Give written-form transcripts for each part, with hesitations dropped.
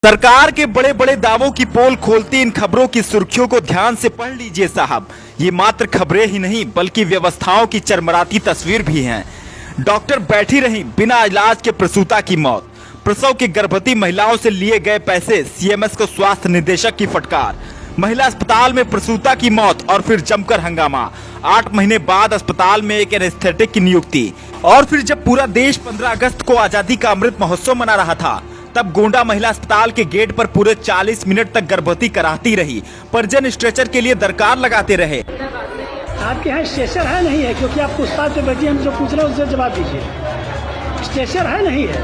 सरकार के बड़े बड़े दावों की पोल खोलती इन खबरों की सुर्खियों को ध्यान से पढ़ लीजिए साहब। ये मात्र खबरें ही नहीं बल्कि व्यवस्थाओं की चरमराती तस्वीर भी हैं। डॉक्टर बैठी रहीं बिना इलाज के प्रसूता की मौत। प्रसव की गर्भवती महिलाओं से लिए गए पैसे, सीएमएस को स्वास्थ्य निदेशक की फटकार। महिला अस्पताल में प्रसूता की मौत और फिर जमकर हंगामा। 8 महीने बाद अस्पताल में एक एनेस्थेटिक की नियुक्ति। और फिर जब पूरा देश 15 अगस्त को आजादी का अमृत महोत्सव मना रहा था, तब गोंडा महिला अस्पताल के गेट पर पूरे 40 मिनट तक गर्भवती कराती रही। परिजन स्ट्रेचर के लिए दरकार लगाते रहे। आपके यहाँ स्ट्रेचर है नहीं है? क्योंकि आप पूछताछ पे बैठिए, हम जो पूछ रहे हैं उससे जवाब दीजिए। स्ट्रेचर है नहीं है,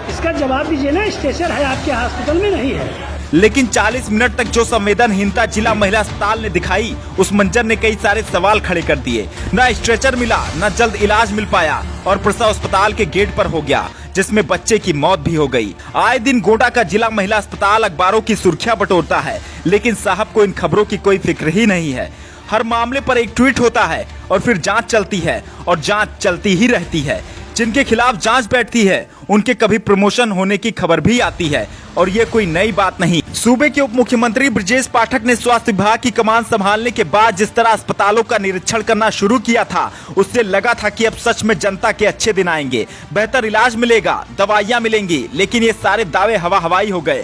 इसका जवाब दीजिए ना। स्ट्रेचर है आपके हॉस्पिटल में नहीं है। लेकिन 40 मिनट तक जो संवेदनहीनता जिला महिला अस्पताल ने दिखाई, उस मंजर ने कई सारे सवाल खड़े कर दिए। न स्ट्रेचर मिला, न जल्द इलाज मिल पाया और प्रसव अस्पताल के गेट पर हो गया, जिसमें बच्चे की मौत भी हो गई। आए दिन गोंडा का जिला महिला अस्पताल अखबारों की सुर्खियां बटोरता है, लेकिन साहब को इन खबरों की कोई फिक्र ही नहीं है। हर मामले पर एक ट्वीट होता है और फिर जांच चलती है और जांच चलती ही रहती है। जिनके खिलाफ जांच बैठती है उनके कभी प्रमोशन होने की खबर भी आती है, और ये कोई नई बात नहीं। सूबे के उप मुख्यमंत्री ब्रजेश पाठक ने स्वास्थ्य विभाग की कमान संभालने के बाद जिस तरह अस्पतालों का निरीक्षण करना शुरू किया था, उससे लगा था कि अब सच में जनता के अच्छे दिन आएंगे, बेहतर इलाज मिलेगा, दवाइयां मिलेंगी। लेकिन ये सारे दावे हवा हवाई हो गए।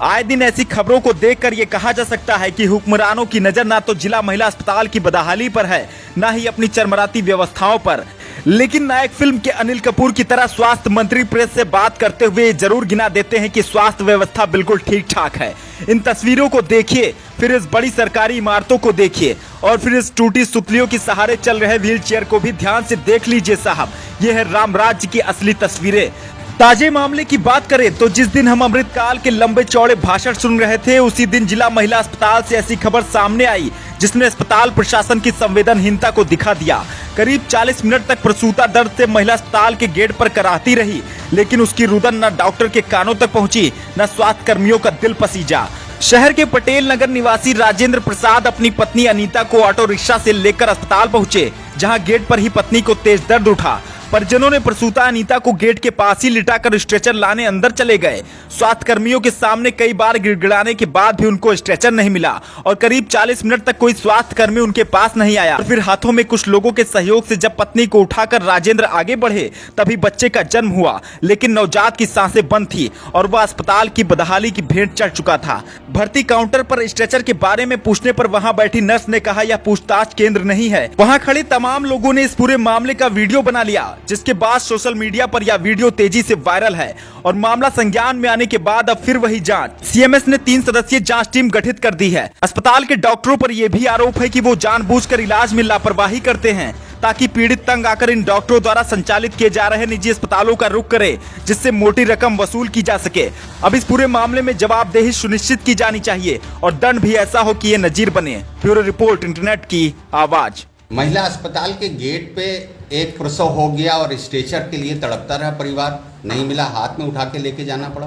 आए दिन ऐसी खबरों को देखकर ये कहा जा सकता है कि हुक्मरानों की नजर ना तो जिला महिला अस्पताल की बदहाली पर है, ना ही अपनी चरमराती व्यवस्थाओं पर। लेकिन नायक फिल्म के अनिल कपूर की तरह स्वास्थ्य मंत्री प्रेस से बात करते हुए जरूर गिना देते हैं कि स्वास्थ्य व्यवस्था बिल्कुल ठीक ठाक है। इन तस्वीरों को देखिए, फिर इस बड़ी सरकारी इमारतों को देखिए, और फिर इस टूटी सुतलियों के सहारे चल रहे व्हील चेयर को भी ध्यान से देख लीजिए साहब। ये है राम राज्य की असली तस्वीरें। ताजे मामले की बात करें तो जिस दिन हम अमृतकाल के लंबे चौड़े भाषण सुन रहे थे, उसी दिन जिला महिला अस्पताल से ऐसी खबर सामने आई जिसने अस्पताल प्रशासन की संवेदनहीनता को दिखा दिया। करीब 40 मिनट तक प्रसूता दर्द से महिला अस्पताल के गेट पर कराती रही, लेकिन उसकी रुदन न डॉक्टर के कानों तक पहुंची, न स्वास्थ्य कर्मियों का दिल पसीजा। शहर के पटेल नगर निवासी राजेंद्र प्रसाद अपनी पत्नी अनीता को ऑटो रिक्शा से लेकर अस्पताल पहुंचे, जहां गेट पर ही पत्नी को तेज दर्द उठा। परिजनों ने प्रसूता अनीता को गेट के पास ही लिटाकर स्ट्रेचर लाने अंदर चले गए। स्वास्थ्य कर्मियों के सामने कई बार गिड़गिड़ाने के बाद भी उनको स्ट्रेचर नहीं मिला और करीब 40 मिनट तक कोई स्वास्थ्य कर्मी उनके पास नहीं आया। और फिर हाथों में कुछ लोगों के सहयोग से जब पत्नी को उठाकर राजेंद्र आगे बढ़े, तभी बच्चे का जन्म हुआ। लेकिन नवजात की सांसें बंद थी और वह अस्पताल की बदहाली की भेंट चढ़ चुका था। भर्ती काउंटर पर स्ट्रेचर के बारे में पूछने पर वहाँ बैठी नर्स ने कहा, यह पूछताछ केंद्र नहीं है। वहाँ खड़े तमाम लोगों ने इस पूरे मामले का वीडियो बना लिया, जिसके बाद सोशल मीडिया पर यह वीडियो तेजी से वायरल है। और मामला संज्ञान में आने के बाद अब फिर वही जांच। सीएमएस ने 3 सदस्यीय जांच टीम गठित कर दी है। अस्पताल के डॉक्टरों पर यह भी आरोप है कि वो जानबूझकर इलाज में लापरवाही करते हैं, ताकि पीड़ित तंग आकर इन डॉक्टरों द्वारा संचालित किए जा रहे निजी अस्पतालों का रुख करे, जिससे मोटी रकम वसूल की जा सके। अब इस पूरे मामले में जवाबदेही सुनिश्चित की जानी चाहिए और दंड भी ऐसा हो कि ये नजीर बने। ब्यूरो रिपोर्ट, इंटरनेट की आवाज। महिला अस्पताल के गेट पे एक प्रसव हो गया और स्ट्रेचर के लिए तड़पता रहा परिवार, नहीं मिला, हाथ में उठा के लेके जाना पड़ा।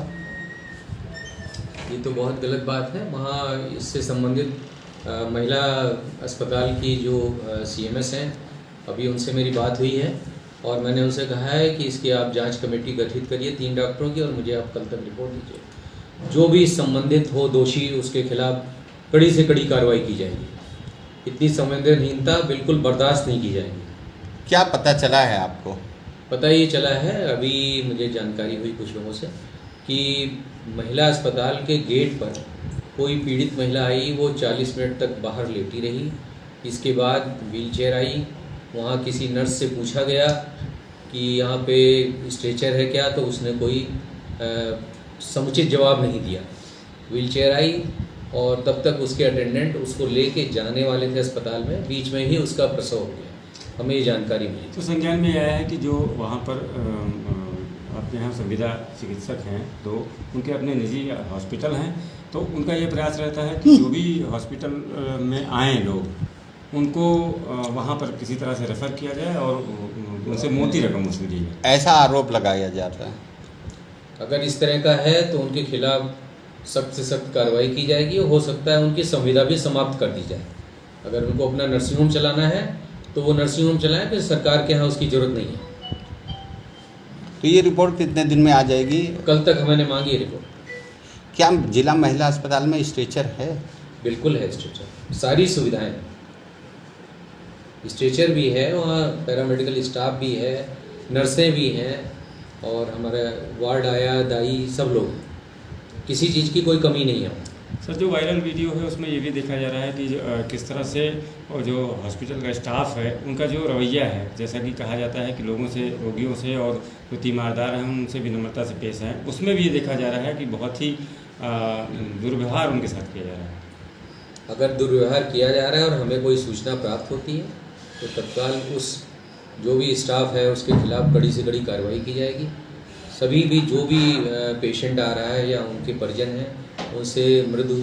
ये तो बहुत गलत बात है। वहाँ इससे संबंधित महिला अस्पताल की जो सीएमएस हैं, अभी उनसे मेरी बात हुई है और मैंने उनसे कहा है कि इसकी आप जांच कमेटी गठित करिए 3 डॉक्टरों की, और मुझे आप कल तक रिपोर्ट दीजिए। जो भी संबंधित हो दोषी, उसके खिलाफ कड़ी से कड़ी कार्रवाई की जाएगी। इतनी संवेदनहीनता बिल्कुल बर्दाश्त नहीं की जाएगी। क्या पता चला है आपको? पता ये चला है, अभी मुझे जानकारी हुई कुछ लोगों से कि महिला अस्पताल के गेट पर कोई पीड़ित महिला आई, वो 40 मिनट तक बाहर लेटी रही। इसके बाद व्हील चेयर आई, वहाँ किसी नर्स से पूछा गया कि यहाँ पे स्ट्रेचर है क्या, तो उसने कोई समुचित जवाब नहीं दिया। व्हील चेयर आई और तब तक उसके अटेंडेंट उसको लेके जाने वाले थे अस्पताल में, बीच में ही उसका प्रसव हो गया। हमें ये जानकारी मिली। तो संज्ञान में आया है कि जो वहाँ पर आपके यहाँ संविदा चिकित्सक हैं, तो उनके अपने निजी हॉस्पिटल हैं, तो उनका ये प्रयास रहता है कि जो भी हॉस्पिटल में आए लोग, उनको वहाँ पर किसी तरह से रेफ़र किया जाए और उनसे मोटी रकम वसूली जाए। ऐसा आरोप लगाया जाता है। अगर इस तरह का है तो उनके खिलाफ सख्त से सख्त कार्रवाई की जाएगी। हो सकता है उनकी संविदा भी समाप्त कर दी जाए। अगर उनको अपना नर्सिंग होम चलाना है तो वो नर्सिंग होम चलाएं, फिर सरकार के यहाँ उसकी ज़रूरत नहीं है। तो ये रिपोर्ट कितने दिन में आ जाएगी? कल तक मैंने मांगी है रिपोर्ट। क्या जिला महिला अस्पताल में स्ट्रेचर है? बिल्कुल है स्ट्रेचर, सारी सुविधाएं हैं, स्ट्रेचर भी है, वहाँ पैरामेडिकल स्टाफ भी है, नर्सें भी हैं, और हमारा वार्ड आया दाई सब लोग, किसी चीज़ की कोई कमी नहीं है। सर, जो वायरल वीडियो है उसमें ये भी देखा जा रहा है कि किस तरह से और जो हॉस्पिटल का स्टाफ है उनका जो रवैया है, जैसा कि कहा जाता है कि लोगों से, रोगियों से और जो तीमारदार हैं उनसे विनम्रता से पेश हैं, उसमें भी ये देखा जा रहा है कि बहुत ही दुर्व्यवहार उनके साथ किया जा रहा है। अगर दुर्व्यवहार किया जा रहा है और हमें कोई सूचना प्राप्त होती है तो तत्काल उस जो भी स्टाफ है उसके खिलाफ कड़ी से कड़ी कार्रवाई की जाएगी। सभी भी जो भी पेशेंट आ रहा है या उनके परिजन हैं उनसे मृदु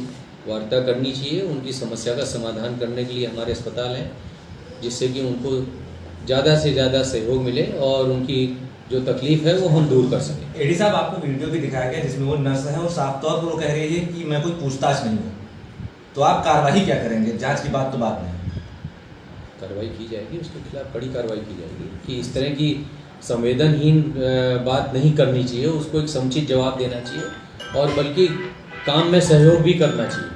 वार्ता करनी चाहिए, उनकी समस्या का समाधान करने के लिए हमारे अस्पताल हैं, जिससे कि उनको ज़्यादा से ज़्यादा सहयोग मिले और उनकी जो तकलीफ़ है वो हम दूर कर सकें। एडी साहब, आपको वीडियो भी दिखाया गया जिसमें वो नर्स है और साफ तौर पर वो कह रही है कि मैं कोई पूछताछ नहीं हूँ, तो आप कार्रवाई क्या करेंगे? जांच की बात तो बात नहीं, कार्रवाई की जाएगी, उसके खिलाफ कड़ी कार्रवाई की जाएगी कि इस तरह की संवेदनहीन बात नहीं करनी चाहिए, उसको एक समुचित जवाब देना चाहिए और बल्कि काम में सहयोग भी करना चाहिए।